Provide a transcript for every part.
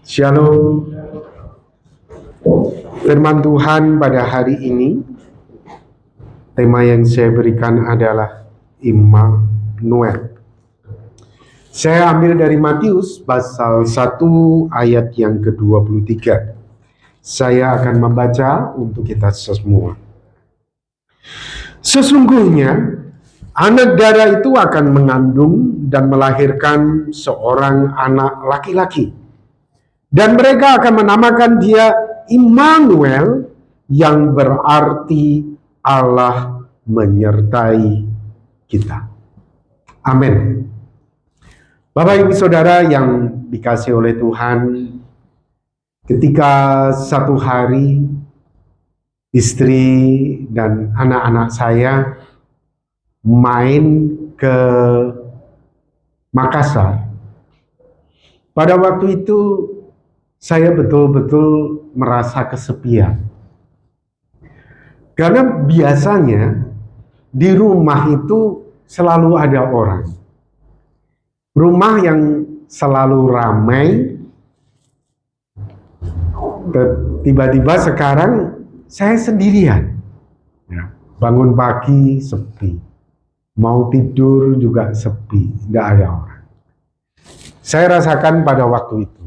Shalom. Firman Tuhan pada hari ini, tema yang saya berikan adalah Immanuel. Saya ambil dari Matius pasal 1 ayat yang ke-23. Saya akan membaca untuk kita semua. Sesungguhnya anak darah itu akan mengandung dan melahirkan seorang anak laki-laki. Dan mereka akan menamakan dia Immanuel, yang berarti Allah menyertai kita. Amin. Bapak Ibu Saudara yang dikasihi oleh Tuhan, ketika satu hari istri dan anak-anak saya main ke Makassar, pada waktu itu saya betul-betul merasa kesepian. Karena biasanya di rumah itu selalu ada orang. Rumah yang selalu ramai, tiba-tiba sekarang saya sendirian. Bangun pagi sepi, mau tidur juga sepi, tidak ada orang. Saya rasakan pada waktu itu.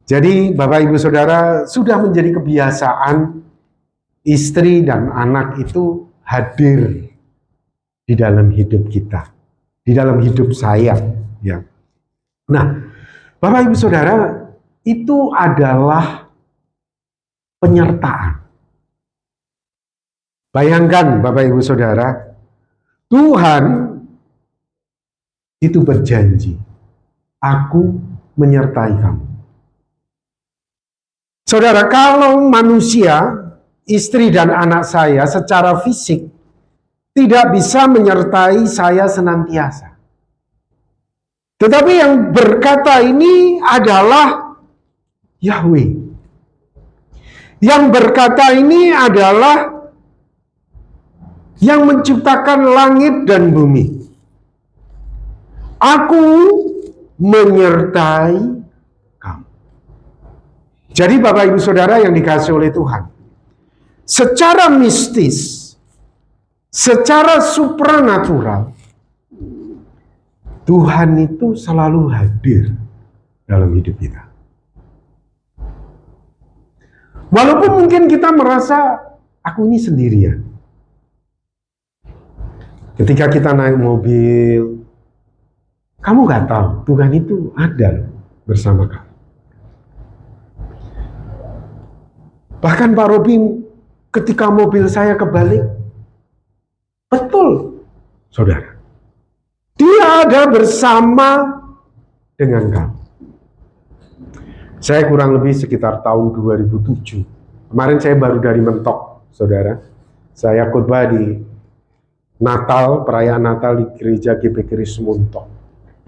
Jadi Bapak Ibu Saudara, sudah menjadi kebiasaan istri dan anak itu hadir di dalam hidup kita, di dalam hidup saya. Ya. Nah, Bapak Ibu Saudara, itu adalah penyertaan. Bayangkan Bapak Ibu Saudara, Tuhan itu berjanji, aku menyertai kamu. Saudara, kalau manusia, istri dan anak saya secara fisik tidak bisa menyertai saya senantiasa. Tetapi yang berkata ini adalah Yahweh. Yang berkata ini adalah yang menciptakan langit dan bumi. Aku menyertai. Jadi Bapak Ibu Saudara yang dikasihi oleh Tuhan, secara mistis, secara supranatural, Tuhan itu selalu hadir dalam hidup kita. Walaupun mungkin kita merasa, aku ini sendirian. Ketika kita naik mobil, kamu gak tahu Tuhan itu ada bersama kamu. Bahkan Pak Robin, ketika mobil saya kebalik, betul, saudara, dia ada bersama dengan kamu. Saya kurang lebih sekitar tahun 2007. Kemarin saya baru dari Mentok, saudara. Saya khotbah di Natal, perayaan Natal di gereja GBK Mentok.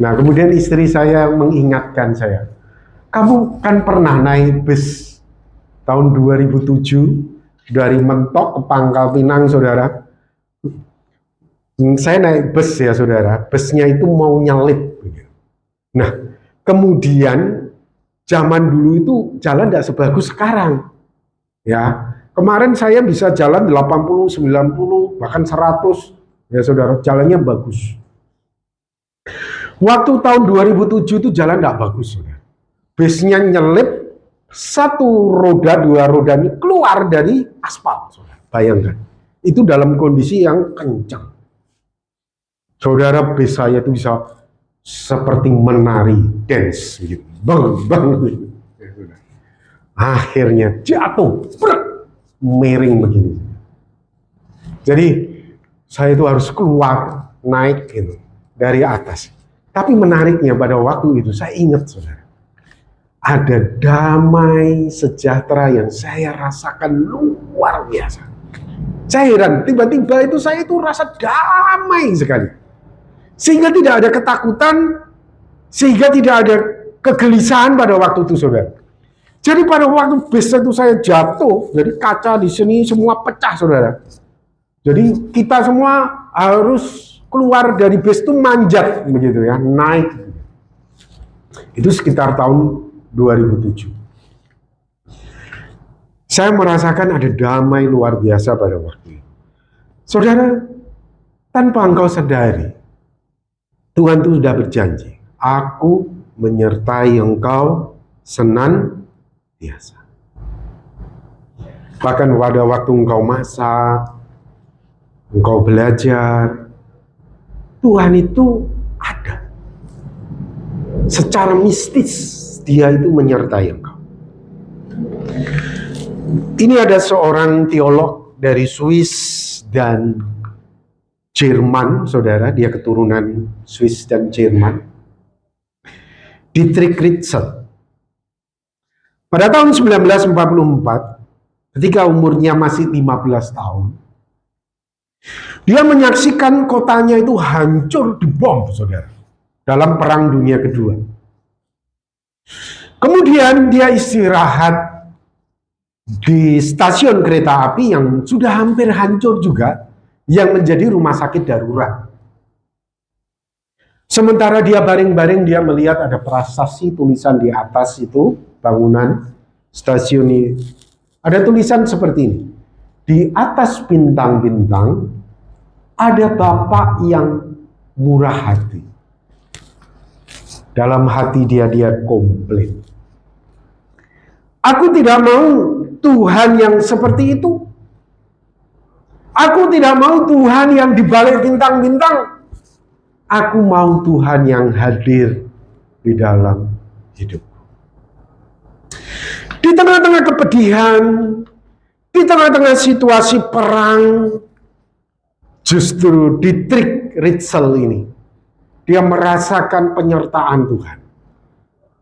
Nah, kemudian istri saya mengingatkan saya, kamu kan pernah naik bus tahun 2007 dari Mentok ke Pangkal Pinang, saudara. Saya naik bus ya, saudara. Busnya itu mau nyelip. Nah, kemudian zaman dulu itu jalan tidak sebagus sekarang. Ya, kemarin saya bisa jalan 80, 90, bahkan 100. Ya, saudara, jalannya bagus. Waktu tahun 2007 itu jalan tidak bagus, saudara. Busnya nyelip, satu roda, dua roda ini keluar dari aspal, saudara. Bayangkan, itu dalam kondisi yang kencang. Saudara, bus saya itu bisa seperti menari, dance, gitu. Bang, gitu. Akhirnya jatuh, miring begini. Jadi saya itu harus keluar, naik gitu, dari atas. Tapi menariknya pada waktu itu saya ingat, saudara, ada damai sejahtera yang saya rasakan luar biasa. Saya heran, tiba-tiba itu saya itu rasa damai sekali. Sehingga tidak ada ketakutan, sehingga tidak ada kegelisahan pada waktu itu, saudara. Jadi pada waktu bus itu saya jatuh, jadi kaca di sini semua pecah, saudara. Jadi kita semua harus keluar dari bus itu manjat begitu ya, naik. Itu sekitar tahun 2007. Saya merasakan ada damai luar biasa pada waktu itu. Saudara, tanpa engkau sadari, Tuhan itu sudah berjanji, aku menyertai engkau senantiasa. Bahkan pada waktu engkau masak, engkau belajar, Tuhan itu ada. Secara mistis, dia itu menyertai engkau. Ini ada seorang teolog dari Swiss dan Jerman, saudara, dia keturunan Swiss dan Jerman, Dietrich Ritzel. Pada tahun 1944, ketika umurnya masih 15 tahun, dia menyaksikan kotanya itu hancur dibom, saudara, dalam Perang Dunia Kedua. Kemudian dia istirahat di stasiun kereta api yang sudah hampir hancur juga, yang menjadi rumah sakit darurat. Sementara dia baring-baring, dia melihat ada prasasti tulisan di atas itu, bangunan stasiun ini. Ada tulisan seperti ini. Di atas bintang-bintang, ada Bapak yang murah hati. Dalam hati dia komplain. Aku tidak mau Tuhan yang seperti itu. Aku tidak mau Tuhan yang di balik bintang-bintang. Aku mau Tuhan yang hadir di dalam hidupku. Di tengah-tengah kepedihan, di tengah-tengah situasi perang, justru Dietrich Ritzel ini, dia merasakan penyertaan Tuhan.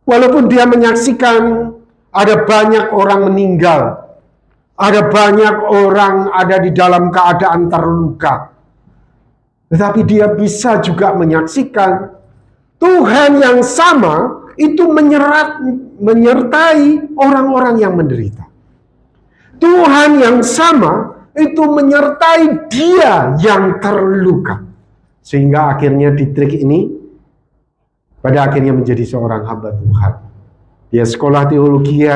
Walaupun dia menyaksikan ada banyak orang meninggal, ada banyak orang ada di dalam keadaan terluka, tetapi dia bisa juga menyaksikan Tuhan yang sama itu menyertai orang-orang yang menderita. Tuhan yang sama itu menyertai dia yang terluka. Sehingga akhirnya Dietrich ini pada akhirnya menjadi seorang hamba Tuhan. Dia sekolah teologi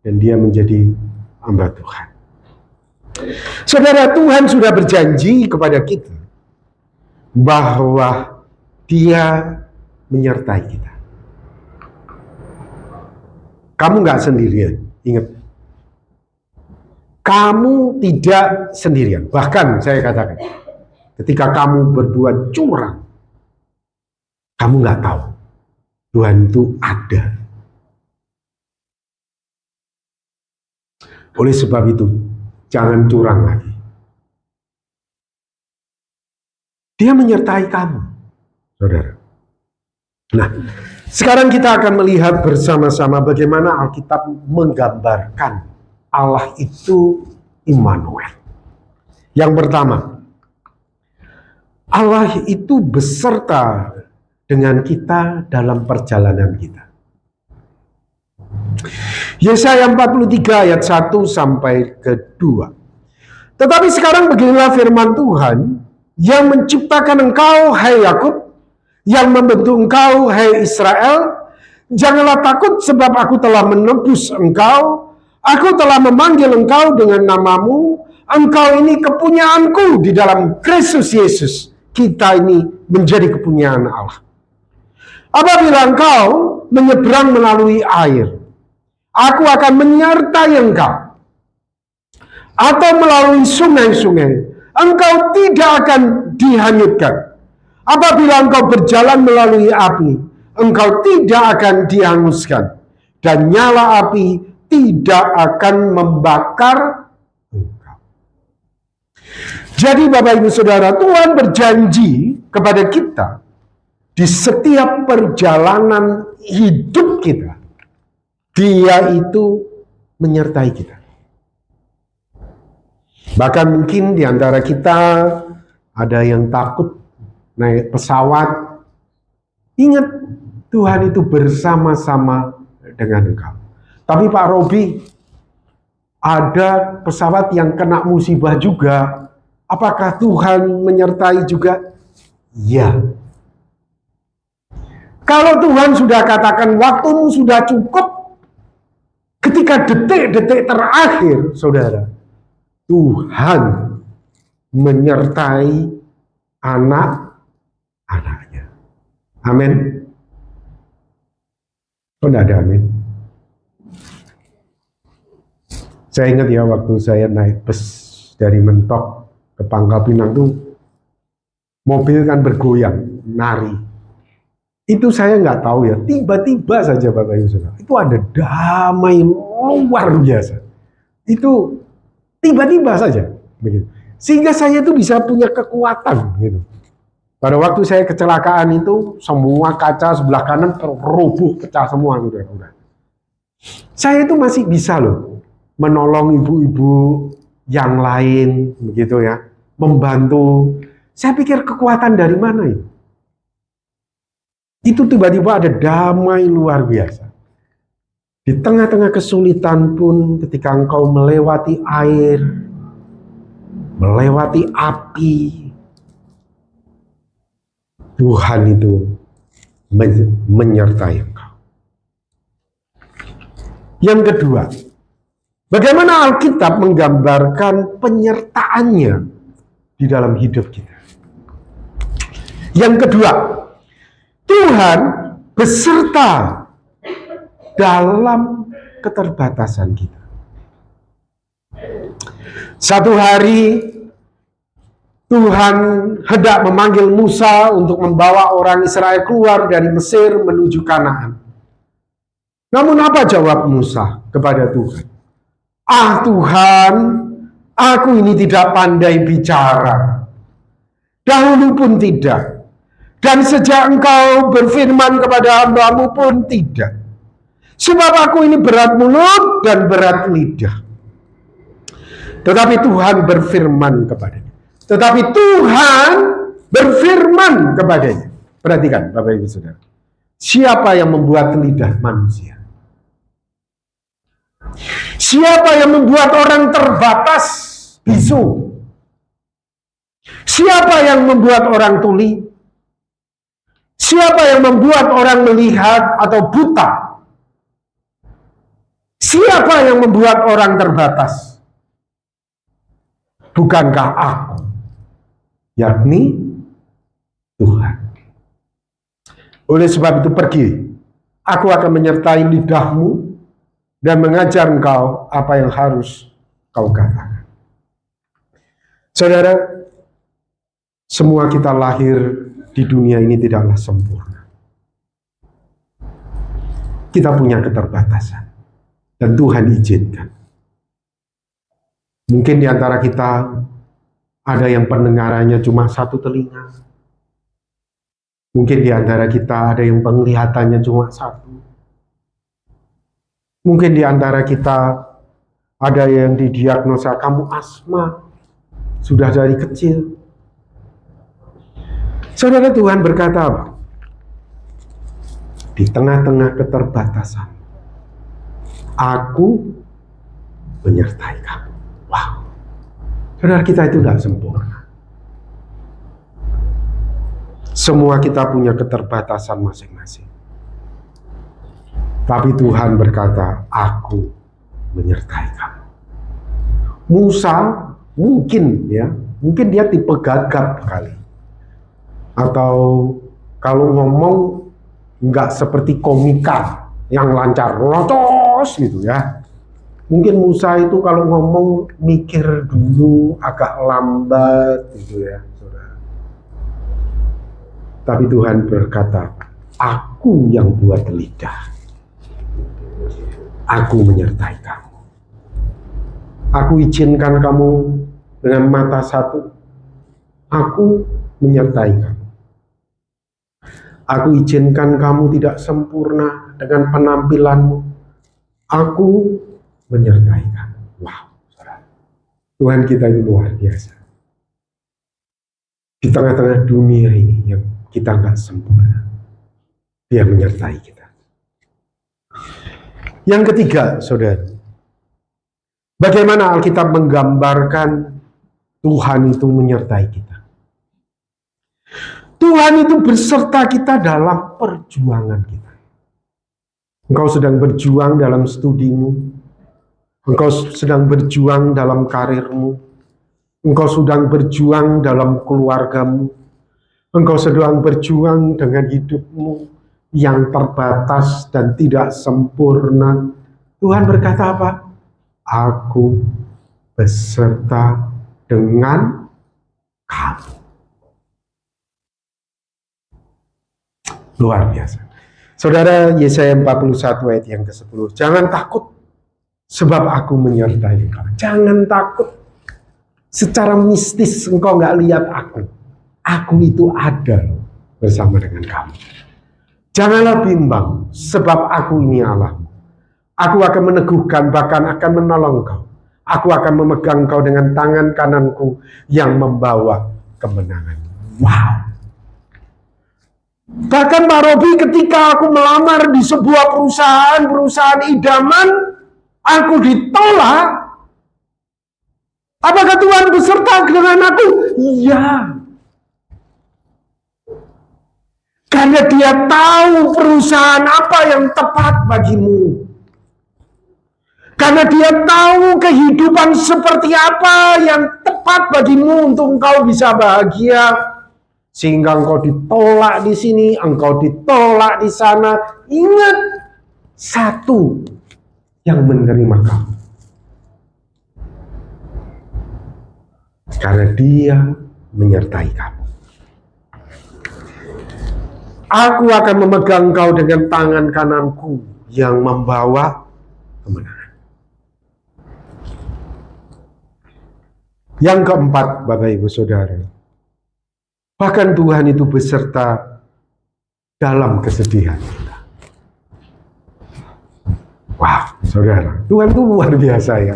dan dia menjadi hamba Tuhan. Saudara, Tuhan sudah berjanji kepada kita bahwa dia menyertai kita. Kamu nggak sendirian, ingat. Kamu tidak sendirian. Bahkan saya katakan, ketika kamu berbuat curang, kamu nggak tahu Tuhan itu ada. Oleh sebab itu, jangan curang lagi. Dia menyertai kamu, saudara. Nah, sekarang kita akan melihat bersama-sama bagaimana Alkitab menggambarkan Allah itu Immanuel. Yang pertama, Allah itu beserta dengan kita dalam perjalanan kita. Yesaya 43 ayat 1 sampai ke 2. Tetapi sekarang beginilah firman Tuhan yang menciptakan engkau, hai Yakub, yang membentuk engkau, hai Israel. Janganlah takut sebab aku telah menebus engkau. Aku telah memanggil engkau dengan namamu. Engkau ini kepunyaanku di dalam Kristus Yesus. Kita ini menjadi kepunyaan Allah. Apabila engkau menyeberang melalui air, aku akan menyertai engkau. Atau melalui sungai-sungai, engkau tidak akan dihanyutkan. Apabila engkau berjalan melalui api, engkau tidak akan dihanguskan. Dan nyala api tidak akan membakar engkau. Jadi Bapak Ibu Saudara, Tuhan berjanji kepada kita di setiap perjalanan hidup kita, Dia itu menyertai kita. Bahkan mungkin di antara kita ada yang takut naik pesawat. Ingat, Tuhan itu bersama-sama dengan engkau. Tapi Pak Robi, ada pesawat yang kena musibah juga. Apakah Tuhan menyertai juga? Ya. Kalau Tuhan sudah katakan waktumu sudah cukup, ketika detik-detik terakhir, saudara, Tuhan menyertai anak-anaknya. Amin. Oh, enggak ada amin. Saya ingat ya waktu saya naik bus dari Mentok ke Pangkal Pinang tuh, mobil kan bergoyang, nari. Itu saya nggak tahu ya, tiba-tiba saja Bapak Ibu Saudara, itu ada damai luar biasa. Itu tiba-tiba saja, begitu. Sehingga saya itu bisa punya kekuatan, gitu. Pada waktu saya kecelakaan itu, semua kaca sebelah kanan roboh, pecah semua, udah. Saya itu masih bisa loh menolong ibu-ibu yang lain, begitu ya, membantu. Saya pikir kekuatan dari mana itu? Itu tiba-tiba ada damai luar biasa. Di tengah-tengah kesulitan pun, ketika engkau melewati air, melewati api, Tuhan itu menyertai engkau. Yang kedua, bagaimana Alkitab menggambarkan penyertaannya di dalam hidup kita. Yang kedua, Tuhan beserta dalam keterbatasan kita. Satu hari Tuhan hendak memanggil Musa untuk membawa orang Israel keluar dari Mesir menuju Kanaan. Namun apa jawab Musa kepada Tuhan? Ah Tuhan, aku ini tidak pandai bicara. Dahulu pun tidak. Dan sejak engkau berfirman kepada hamba-Mu pun tidak. Sebab aku ini berat mulut dan berat lidah. Tetapi Tuhan berfirman kepadanya. Perhatikan Bapak Ibu Saudara. Siapa yang membuat lidah manusia? Siapa yang membuat orang terbatas, bisu? Siapa yang membuat orang tuli? Siapa yang membuat orang melihat atau buta? Siapa yang membuat orang terbatas? Bukankah aku, yakni Tuhan. Oleh sebab itu pergi, aku akan menyertai lidahmu dan mengajar engkau apa yang harus kau katakan. Saudara, semua kita lahir di dunia ini tidaklah sempurna. Kita punya keterbatasan dan Tuhan izinkan. Mungkin di antara kita ada yang pendengarannya cuma satu telinga. Mungkin di antara kita ada yang penglihatannya cuma satu. Mungkin di antara kita ada yang didiagnosa kamu asma sudah dari kecil. Saudara, Tuhan berkata apa? Di tengah-tengah keterbatasan, aku menyertai kamu. Wow. Saudara, kita itu tidak sempurna. Semua kita punya keterbatasan masing-masing. Tapi Tuhan berkata, aku menyertai kamu. Musa mungkin dia tipe gagap kali. Atau kalau ngomong nggak seperti komika yang lancar, locos gitu ya. Mungkin Musa itu kalau ngomong mikir dulu, agak lambat gitu ya, saudara. Tapi Tuhan berkata, aku yang buat lidah. Aku menyertai kamu. Aku izinkan kamu dengan mata satu. Aku menyertai kamu. Aku izinkan kamu tidak sempurna dengan penampilanmu. Aku menyertai kamu. Wow, saudara. Tuhan kita itu luar biasa. Di tengah-tengah dunia ini yang kita nggak sempurna, Dia menyertai kita. Yang ketiga, saudara, bagaimana Alkitab menggambarkan Tuhan itu menyertai kita? Tuhan itu berserta kita dalam perjuangan kita. Engkau sedang berjuang dalam studimu, engkau sedang berjuang dalam karirmu, engkau sedang berjuang dalam keluargamu, engkau sedang berjuang dengan hidupmu yang terbatas dan tidak sempurna. Tuhan berkata apa? Aku beserta dengan kamu. Luar biasa. Saudara, Yesaya 41 ayat yang ke-10. Jangan takut, sebab aku menyertai engkau. Jangan takut. Secara mistis engkau gak lihat aku. Aku itu ada bersama dengan kamu. Janganlah bimbang, sebab aku ini Allahmu. Aku akan meneguhkan, bahkan akan menolong kau. Aku akan memegang kau dengan tangan kananku yang membawa kemenangan. Wow. Bahkan Pak Robi, ketika aku melamar di sebuah perusahaan idaman, aku ditolak. Apakah Tuhan beserta dengan aku? Iya. Karena dia tahu perusahaan apa yang tepat bagimu. Karena dia tahu kehidupan seperti apa yang tepat bagimu untuk engkau bisa bahagia. Sehingga engkau ditolak di sini, engkau ditolak di sana. Ingat, satu yang menerima kamu. Karena dia menyertai kamu. Aku akan memegang kau dengan tangan kananku yang membawa kemenangan. Yang keempat, Bapak Ibu Saudara, bahkan Tuhan itu beserta dalam kesedihan kita. Wow, saudara, Tuhan itu luar biasa ya.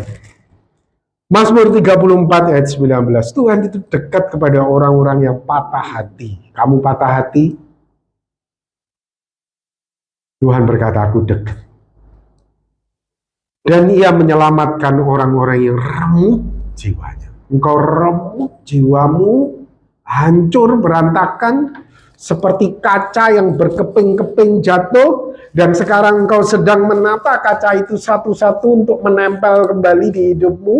Mazmur 34 ayat 19, Tuhan itu dekat kepada orang-orang yang patah hati. Kamu patah hati? Tuhan berkata, aku dekat. Dan ia menyelamatkan orang-orang yang remuk jiwanya. Engkau remuk jiwamu, hancur, berantakan, seperti kaca yang berkeping-keping jatuh, dan sekarang engkau sedang menata kaca itu satu-satu untuk menempel kembali di hidupmu.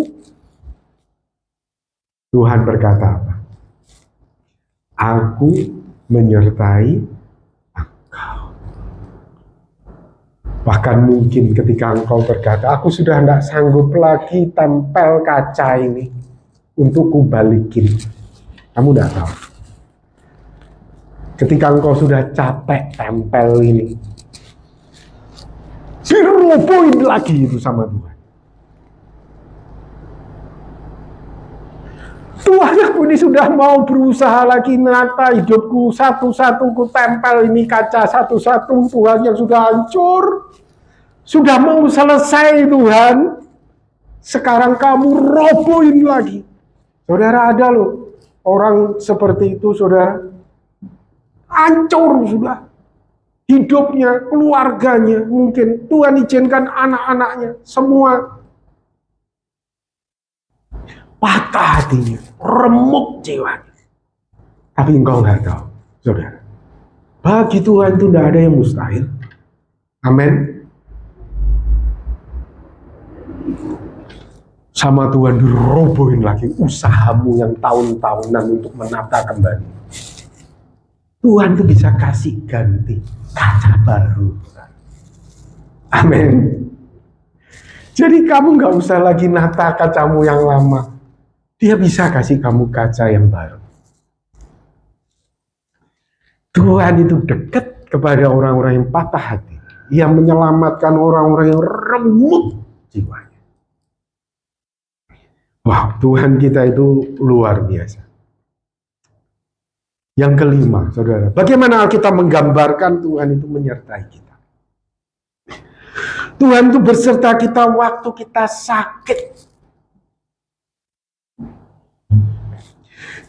Tuhan berkata apa? Aku menyertai engkau. Bahkan mungkin ketika engkau berkata, aku sudah tidak sanggup lagi tempel kaca ini untuk kubalikin. Kamu tidak tahu. Ketika engkau sudah capek tempel ini, dirobohin lagi itu sama Tuhan. Tuhan, aku ini sudah mau berusaha lagi nata hidupku satu-satu, ku tempel ini kaca satu-satu, Tuhan, yang sudah hancur. Sudah mau selesai Tuhan. Sekarang kamu robohin lagi. Saudara, ada loh orang seperti itu, saudara. Hancur sudah. Hidupnya, keluarganya, mungkin Tuhan izinkan anak-anaknya, semua patah hatinya, remuk jiwanya. Tapi engkau nggak tahu, saudara. Bagi Tuhan itu tidak ada yang mustahil. Amin. Sama Tuhan dirobohin lagi usahamu yang tahun-tahunan untuk menata kembali. Tuhan itu bisa kasih ganti kaca baru. Amin. Jadi kamu nggak usah lagi nata kacamu yang lama. Dia bisa kasih kamu kaca yang baru. Tuhan itu dekat kepada orang-orang yang patah hati. Ia menyelamatkan orang-orang yang remuk jiwanya. Wow, Tuhan kita itu luar biasa. Yang kelima, saudara, bagaimana Alkitab menggambarkan Tuhan itu menyertai kita? Tuhan itu berserta kita waktu kita sakit.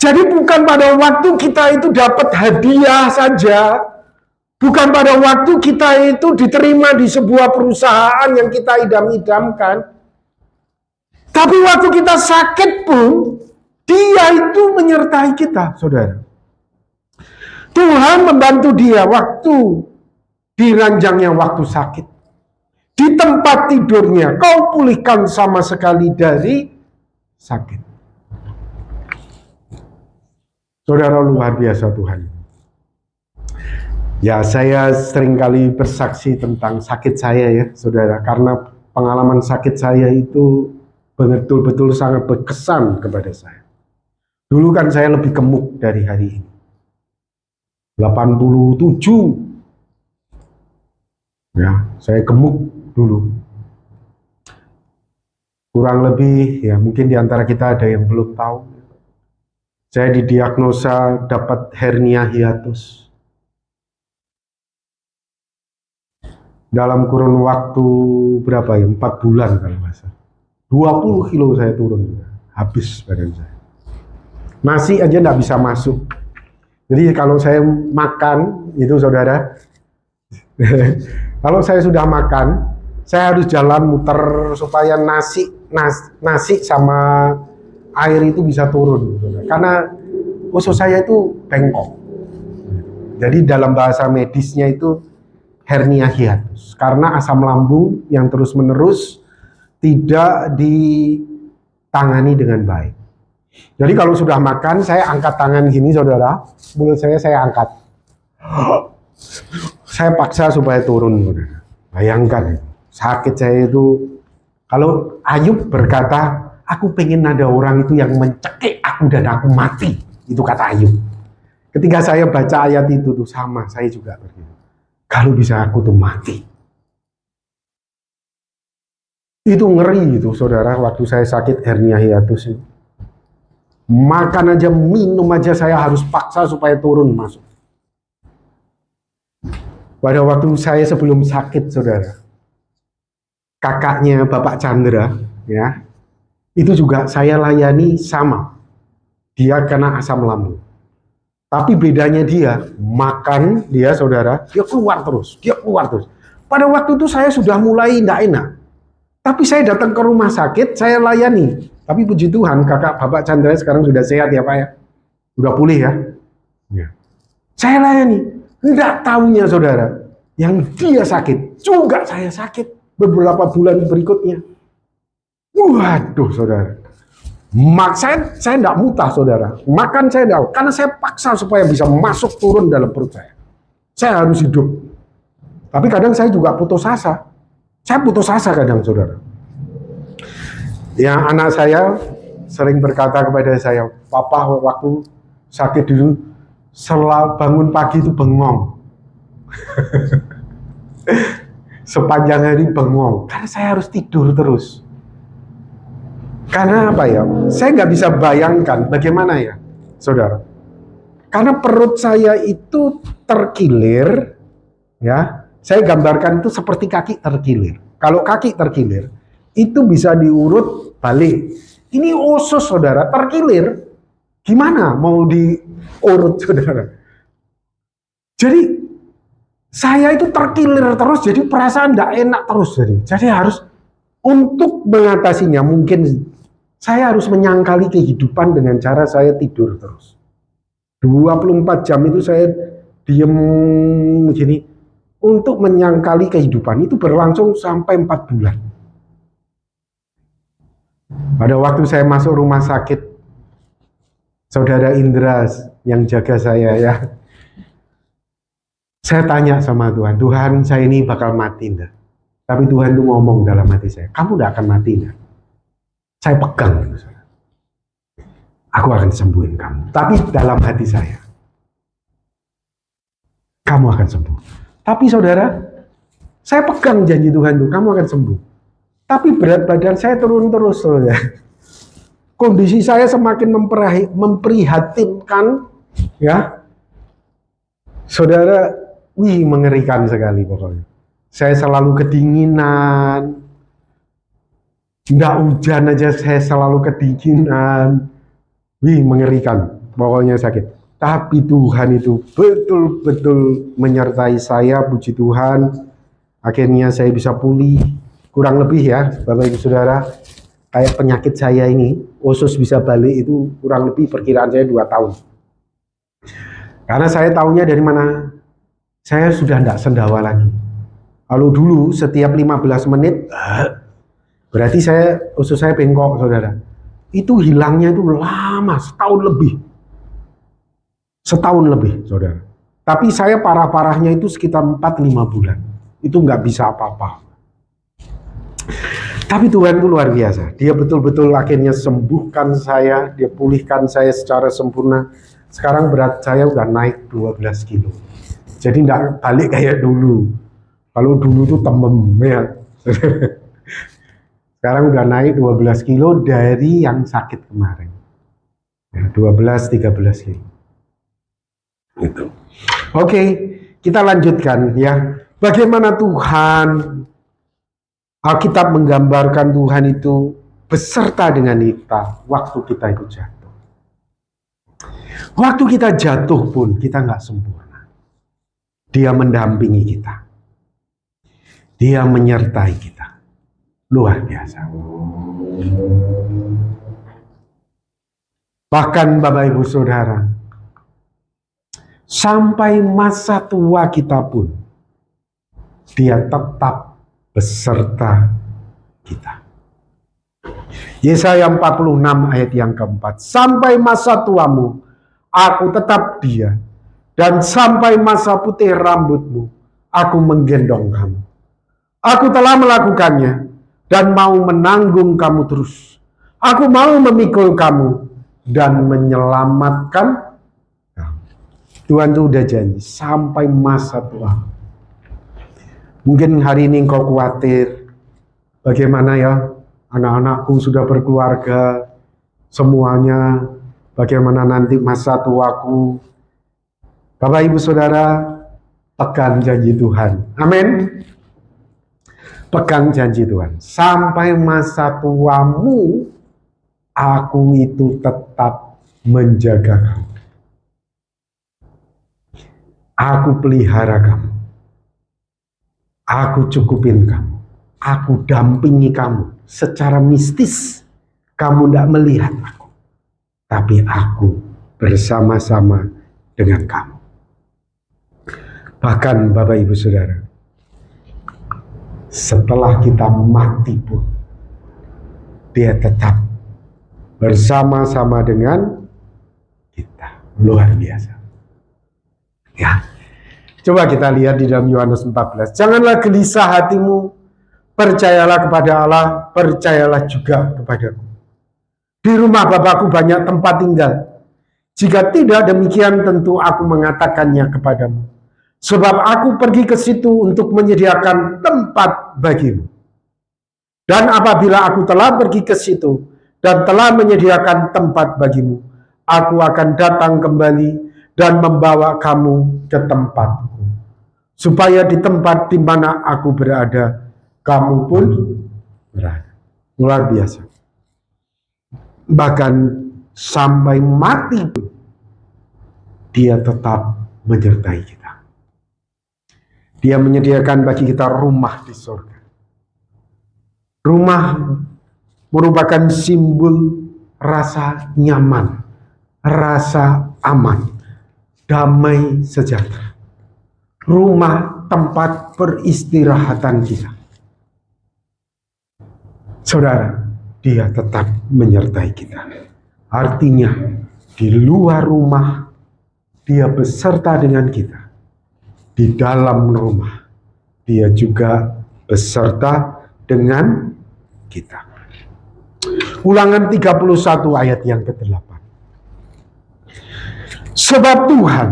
Jadi bukan pada waktu kita itu dapat hadiah saja, bukan pada waktu kita itu diterima di sebuah perusahaan yang kita idam-idamkan, tapi waktu kita sakit pun, Dia itu menyertai kita, saudara. Tuhan membantu dia waktu di ranjangnya waktu sakit. Di tempat tidurnya, kau pulihkan sama sekali dari sakit. Saudara, luar biasa Tuhan. Ya, saya seringkali bersaksi tentang sakit saya ya, saudara. Karena pengalaman sakit saya itu betul-betul sangat berkesan kepada saya. Dulu kan saya lebih gemuk dari hari ini. 87. Ya, saya gemuk dulu. Kurang lebih, ya mungkin di antara kita ada yang belum tahu. Saya didiagnosa dapat hernia hiatus. Dalam kurun waktu berapa ya? 4 bulan kalau nggak salah. 20 kilo saya turun. Habis badan saya. Nasi aja nggak bisa masuk. Jadi kalau saya makan, itu saudara, kalau saya sudah makan, saya harus jalan muter supaya nasi sama air itu bisa turun. Karena usus saya itu bengkok. Jadi dalam bahasa medisnya itu hernia hiatus. Karena asam lambung yang terus-menerus tidak ditangani dengan baik. Jadi kalau sudah makan, saya angkat tangan gini saudara, mulut saya angkat. Saya paksa supaya turun saudara. Bayangkan, sakit saya itu, kalau Ayub berkata, aku pengen ada orang itu yang mencekik aku dan aku mati. Itu kata Ayub. Ketika saya baca ayat itu tuh sama, saya juga begitu. Kalau bisa aku tuh mati. Itu ngeri itu saudara, waktu saya sakit hernia hiatus itu. Makan aja, minum aja saya harus paksa supaya turun masuk. Pada waktu saya sebelum sakit saudara, kakaknya Bapak Chandra, ya, itu juga saya layani sama. Dia kena asam lambung. Tapi bedanya dia, makan dia saudara, dia keluar terus. Pada waktu itu saya sudah mulai tidak enak. Tapi saya datang ke rumah sakit, saya layani. Tapi puji Tuhan, kakak Bapak Chandra sekarang sudah sehat ya Pak ya. Sudah pulih ya. Saya layani. Tidak tahunya saudara, yang dia sakit, juga saya sakit beberapa bulan berikutnya. Waduh saudara. Saya tidak mutah saudara, makan saya tidak, karena saya paksa supaya bisa masuk turun dalam perut saya. Saya harus hidup. Tapi kadang saya juga putus asa. Saya putus asa kadang saudara. Yang anak saya sering berkata kepada saya, Papa waktu sakit dulu, selalu bangun pagi itu bengong. Sepanjang hari bengong, karena saya harus tidur terus. Karena apa ya? Saya nggak bisa bayangkan bagaimana ya, saudara. Karena perut saya itu terkilir, ya. Saya gambarkan itu seperti kaki terkilir. Kalau kaki terkilir, itu bisa diurut balik. Ini usus, saudara, terkilir. Gimana mau diurut, saudara? Jadi saya itu terkilir terus, jadi perasaan nggak enak terus. Jadi harus untuk mengatasinya mungkin saya harus menyangkali kehidupan dengan cara saya tidur terus. 24 jam itu saya diem begini. Untuk menyangkali kehidupan itu berlangsung sampai 4 bulan. Pada waktu saya masuk rumah sakit, saudara Indra yang jaga saya ya. Saya tanya sama Tuhan, Tuhan saya ini bakal mati enggak? Tapi Tuhan itu ngomong dalam hati saya, kamu enggak akan mati enggak? Saya pegang, aku akan sembuhin kamu. Tapi dalam hati saya, kamu akan sembuh. Tapi saudara, saya pegang janji Tuhan itu, kamu akan sembuh. Tapi berat badan saya turun terus, saudara. Kondisi saya semakin memprihatinkan, ya, saudara. Wih, mengerikan sekali pokoknya. Saya selalu kedinginan. Nggak hujan aja saya selalu kedinginan. Wih, mengerikan. Pokoknya sakit. Tapi Tuhan itu betul-betul menyertai saya, puji Tuhan. Akhirnya saya bisa pulih. Kurang lebih ya, Bapak Ibu Saudara. Kayak penyakit saya ini, usus bisa balik itu kurang lebih perkiraan saya 2 tahun. Karena saya tahunya dari mana? Saya sudah tidak sendawa lagi. Kalau dulu setiap 15 menit, berarti usus saya bengkok, saudara. Itu hilangnya itu lama, setahun lebih. Setahun lebih, saudara. Tapi saya parah-parahnya itu sekitar 4-5 bulan. Itu nggak bisa apa-apa. Tapi Tuhan itu luar biasa. Dia betul-betul akhirnya sembuhkan saya, dia pulihkan saya secara sempurna. Sekarang berat saya udah naik 12 kilo. Jadi nggak balik kayak dulu. Kalau dulu tuh temem ya. Sekarang udah naik 12 kilo dari yang sakit kemarin. Ya, 12-13 kilo. Gitu. Oke, kita lanjutkan ya. Bagaimana Tuhan, Alkitab menggambarkan Tuhan itu beserta dengan kita waktu kita itu jatuh. Waktu kita jatuh pun kita nggak sempurna. Dia mendampingi kita. Dia menyertai kita. Luar biasa. Bahkan Bapak Ibu Saudara, sampai masa tua kita pun, dia tetap beserta kita. Yesaya 46 ayat yang keempat. Sampai masa tuamu, aku tetap dia. Dan sampai masa putih rambutmu, aku menggendong kamu. Aku telah melakukannya dan mau menanggung kamu terus. Aku mau memikul kamu dan menyelamatkan kamu. Tuhan itu udah janji sampai masa tua. Mungkin hari ini engkau khawatir, bagaimana ya anak-anakku sudah berkeluarga, semuanya, bagaimana nanti masa tuaku. Bapak Ibu Saudara, pegang janji Tuhan. Amin. Pegang janji Tuhan. Sampai masa tuamu, aku itu tetap menjaga kamu. Aku pelihara kamu. Aku cukupin kamu. Aku dampingi kamu. Secara mistis, kamu tidak melihat aku. Tapi aku bersama-sama dengan kamu. Bahkan Bapak Ibu Saudara, setelah kita mati pun, dia tetap bersama-sama dengan kita. Luar biasa. Ya. Coba kita lihat di dalam Yohanes 14. Janganlah gelisah hatimu, percayalah kepada Allah, percayalah juga kepadaku. Di rumah Bapakku banyak tempat tinggal. Jika tidak demikian, tentu aku mengatakannya kepadamu. Sebab aku pergi ke situ untuk menyediakan tempat bagimu. Dan apabila aku telah pergi ke situ dan telah menyediakan tempat bagimu, aku akan datang kembali dan membawa kamu ke tempatku. Supaya di tempat di mana aku berada, kamu pun berada. Luar biasa. Bahkan sampai mati pun, dia tetap menyertai kita. Dia menyediakan bagi kita rumah di surga. Rumah merupakan simbol rasa nyaman, rasa aman, damai sejahtera. Rumah tempat peristirahatan kita. Saudara, dia tetap menyertai kita. Artinya, di luar rumah, dia beserta dengan kita. Di dalam rumah, dia juga beserta dengan kita. Ulangan 31 ayat yang ke-8. Sebab Tuhan,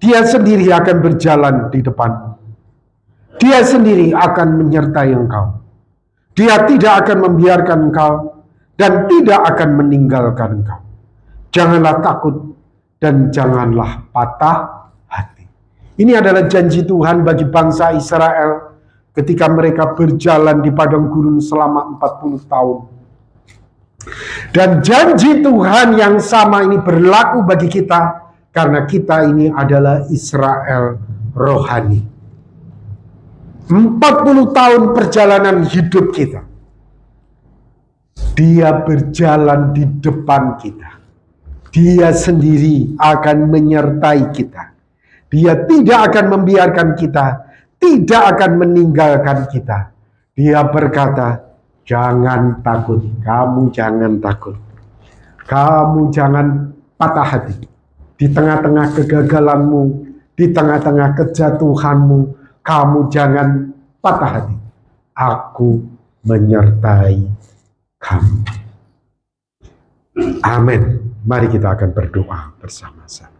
dia sendiri akan berjalan di depanmu. Dia sendiri akan menyertai engkau. Dia tidak akan membiarkan engkau dan tidak akan meninggalkan engkau. Janganlah takut dan janganlah patah hati. Ini adalah janji Tuhan bagi bangsa Israel ketika mereka berjalan di padang gurun selama 40 tahun. Dan janji Tuhan yang sama ini berlaku bagi kita karena kita ini adalah Israel rohani. 40 tahun perjalanan hidup kita. Dia berjalan di depan kita. Dia sendiri akan menyertai kita. Dia tidak akan membiarkan kita, tidak akan meninggalkan kita. Dia berkata, jangan takut, kamu jangan takut. Kamu jangan patah hati. Di tengah-tengah kegagalanmu, di tengah-tengah kejatuhanmu, kamu jangan patah hati. Aku menyertai kamu. Amin. Mari kita akan berdoa bersama-sama.